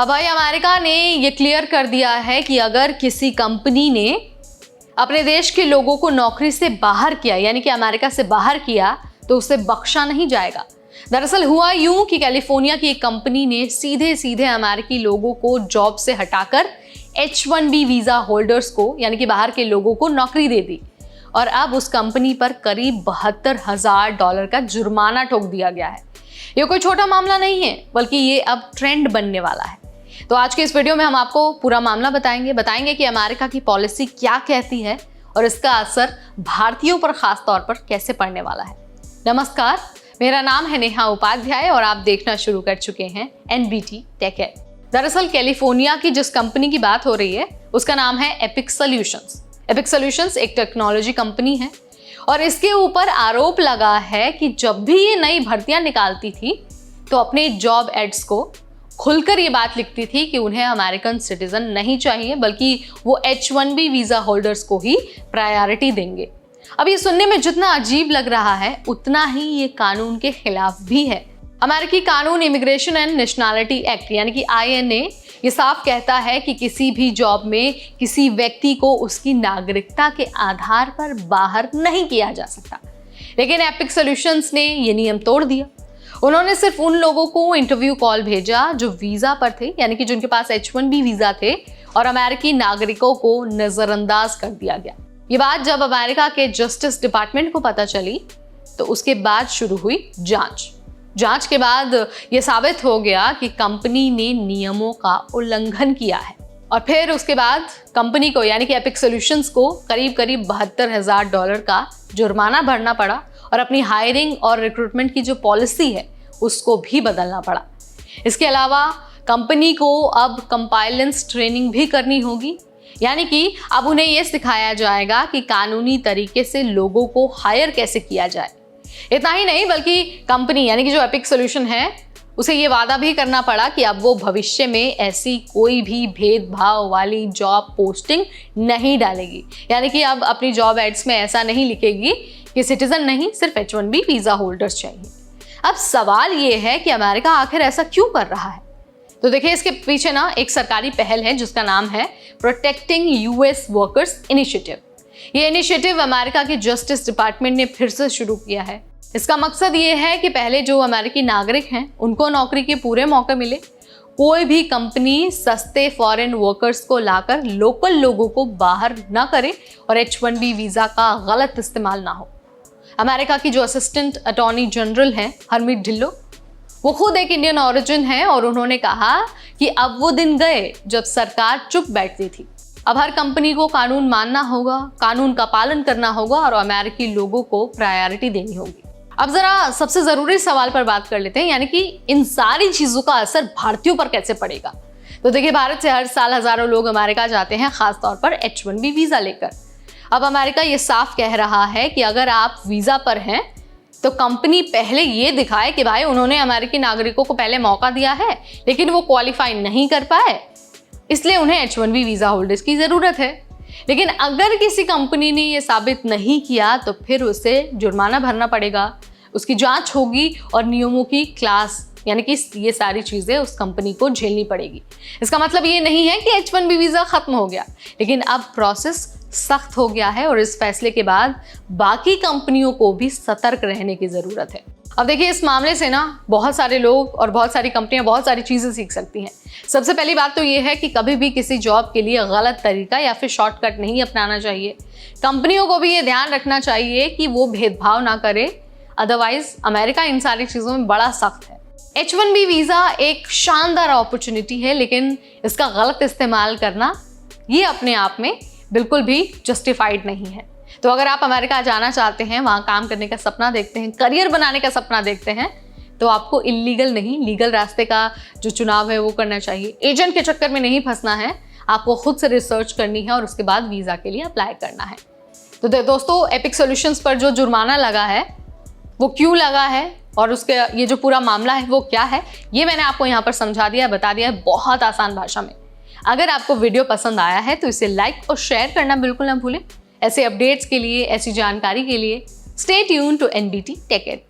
अब भाई अमेरिका ने ये क्लियर कर दिया है कि अगर किसी कंपनी ने अपने देश के लोगों को नौकरी से बाहर किया, यानी कि अमेरिका से बाहर किया, तो उसे बख्शा नहीं जाएगा। दरअसल हुआ यूं कि कैलिफोर्निया की एक कंपनी ने सीधे सीधे अमेरिकी लोगों को जॉब से हटाकर H-1B वीजा होल्डर्स को, यानी कि बाहर के लोगों को नौकरी दे दी और अब उस कंपनी पर करीब $72,000 का जुर्माना ठोक दिया गया है। ये कोई छोटा मामला नहीं है, बल्कि ये अब ट्रेंड बनने वाला है। तो आज के इस वीडियो में हम आपको पूरा मामला बताएंगे कि अमेरिका की पॉलिसी क्या कहती है और इसका असर भारतीयों पर खास तौर पर कैसे पड़ने वाला है। नमस्कार, मेरा नाम है नेहा उपाध्याय और आप देखना शुरू कर चुके हैं NBT टेक एड। दरअसल कैलिफोर्निया की जिस कंपनी की बात हो रही है उसका नाम है एपिक सॉल्यूशंस। एपिक सॉल्यूशंस एक टेक्नोलॉजी कंपनी है और इसके ऊपर आरोप लगा है कि जब भी ये नई भर्तियां निकालती थी तो अपने जॉब एड्स को खुलकर ये बात लिखती थी कि उन्हें अमेरिकन सिटीजन नहीं चाहिए, बल्कि वो H-1B वीजा होल्डर्स को ही प्रायोरिटी देंगे। अब ये सुनने में जितना अजीब लग रहा है उतना ही ये कानून के खिलाफ भी है। अमेरिकी कानून इमिग्रेशन एंड नेशनैलिटी एक्ट यानी कि INA ये साफ कहता है कि किसी भी जॉब में किसी व्यक्ति को उसकी नागरिकता के आधार पर बाहर नहीं किया जा सकता। लेकिन एपिक सॉल्यूशंस ने ये नियम तोड़ दिया। उन्होंने सिर्फ उन लोगों को इंटरव्यू कॉल भेजा जो वीजा पर थे, यानी कि जिनके पास H-1B वीजा थे, और अमेरिकी नागरिकों को नजरअंदाज कर दिया गया। ये बात जब अमेरिका के जस्टिस डिपार्टमेंट को पता चली तो उसके बाद शुरू हुई जांच के बाद ये साबित हो गया कि कंपनी ने नियमों का उल्लंघन किया है और फिर उसके बाद कंपनी को, यानी कि एपिक सॉल्यूशंस को करीब $72,000 का जुर्माना भरना पड़ा और अपनी हायरिंग और रिक्रूटमेंट की जो पॉलिसी है उसको भी बदलना पड़ा। इसके अलावा कंपनी को अब कंपाइलेंस ट्रेनिंग भी करनी होगी, यानी कि अब उन्हें यह सिखाया जाएगा कि कानूनी तरीके से लोगों को हायर कैसे किया जाए। इतना ही नहीं, बल्कि कंपनी यानी कि जो एपिक सॉल्यूशन है उसे ये वादा भी करना पड़ा कि अब वो भविष्य में ऐसी कोई भी भेदभाव वाली जॉब पोस्टिंग नहीं डालेगी, यानी कि अब अपनी जॉब एड्स में ऐसा नहीं लिखेगी कि सिटीजन नहीं, सिर्फ H-1B वीजा होल्डर्स चाहिए। अब सवाल ये है कि अमेरिका आखिर ऐसा क्यों कर रहा है। तो देखिए, इसके पीछे ना एक सरकारी पहल है जिसका नाम है प्रोटेक्टिंग US वर्कर्स इनिशिएटिव। ये इनिशिएटिव अमेरिका के जस्टिस डिपार्टमेंट ने फिर से शुरू किया है। इसका मकसद ये है कि पहले जो अमेरिकी नागरिक हैं उनको नौकरी के पूरे मौके मिले। कोई भी कंपनी सस्ते फॉरेन वर्कर्स को लाकर लोकल लोगों को बाहर ना करे और H-1B वीजा का गलत इस्तेमाल ना हो। अमेरिका की जो असिस्टेंट अटॉर्नी जनरल हैं हरमीत ढिल्लो, वो खुद एक इंडियन ऑरिजिन है और उन्होंने कहा कि अब वो दिन गए जब सरकार चुप बैठती थी। अब हर कंपनी को कानून मानना होगा, कानून का पालन करना होगा और अमेरिकी लोगों को प्रायोरिटी देनी होगी। अब जरा सबसे जरूरी सवाल पर बात कर लेते हैं, यानी कि इन सारी चीजों का असर भारतीयों पर कैसे पड़ेगा। तो देखिए, भारत से हर साल हजारों लोग अमेरिका जाते हैं, खासतौर पर H-1B वीजा लेकर। अब अमेरिका ये साफ कह रहा है कि अगर आप वीजा पर हैं तो कंपनी पहले ये दिखाए कि भाई उन्होंने अमेरिकी नागरिकों को पहले मौका दिया है लेकिन वो क्वालिफाई नहीं कर पाए, इसलिए उन्हें H-1B वीजा होल्डर्स की जरूरत है। लेकिन अगर किसी कंपनी ने ये साबित नहीं किया तो फिर उसे जुर्माना भरना पड़ेगा, उसकी जांच होगी और नियमों की क्लास, यानी कि ये सारी चीजें उस कंपनी को झेलनी पड़ेगी। इसका मतलब ये नहीं है कि H-1B वीजा खत्म हो गया, लेकिन अब प्रोसेस सख्त हो गया है और इस फैसले के बाद बाकी कंपनियों को भी सतर्क रहने की जरूरत है। अब देखिए, इस मामले से ना बहुत सारे लोग और बहुत सारी कंपनियां बहुत सारी चीजें सीख सकती हैं। सबसे पहली बात तो ये है कि कभी भी किसी जॉब के लिए गलत तरीका या फिर शॉर्टकट नहीं अपनाना चाहिए। कंपनियों को भी ये ध्यान रखना चाहिए कि वो भेदभाव ना करे, अदरवाइज अमेरिका इन सारी चीजों में बड़ा सख्त है। H-1B वीजा एक शानदार अपॉर्चुनिटी है, लेकिन इसका गलत इस्तेमाल करना ये अपने आप में बिल्कुल भी जस्टिफाइड नहीं है। तो अगर आप अमेरिका जाना चाहते हैं, वहाँ काम करने का सपना देखते हैं, करियर बनाने का सपना देखते हैं, तो आपको इलीगल नहीं, लीगल रास्ते का जो चुनाव है वो करना चाहिए। एजेंट के चक्कर में नहीं फंसना है, आपको खुद से रिसर्च करनी है और उसके बाद वीज़ा के लिए अप्लाई करना है। तो दोस्तों, एपिक सॉल्यूशंस पर जो जुर्माना लगा है वो क्यों लगा है और उसके ये जो पूरा मामला है वो क्या है, ये मैंने आपको यहाँ पर समझा दिया, बता दिया है बहुत आसान भाषा में। अगर आपको वीडियो पसंद आया है तो इसे लाइक और शेयर करना बिल्कुल ना भूलें। ऐसे अपडेट्स के लिए, ऐसी जानकारी के लिए stay tune to NBT tech add.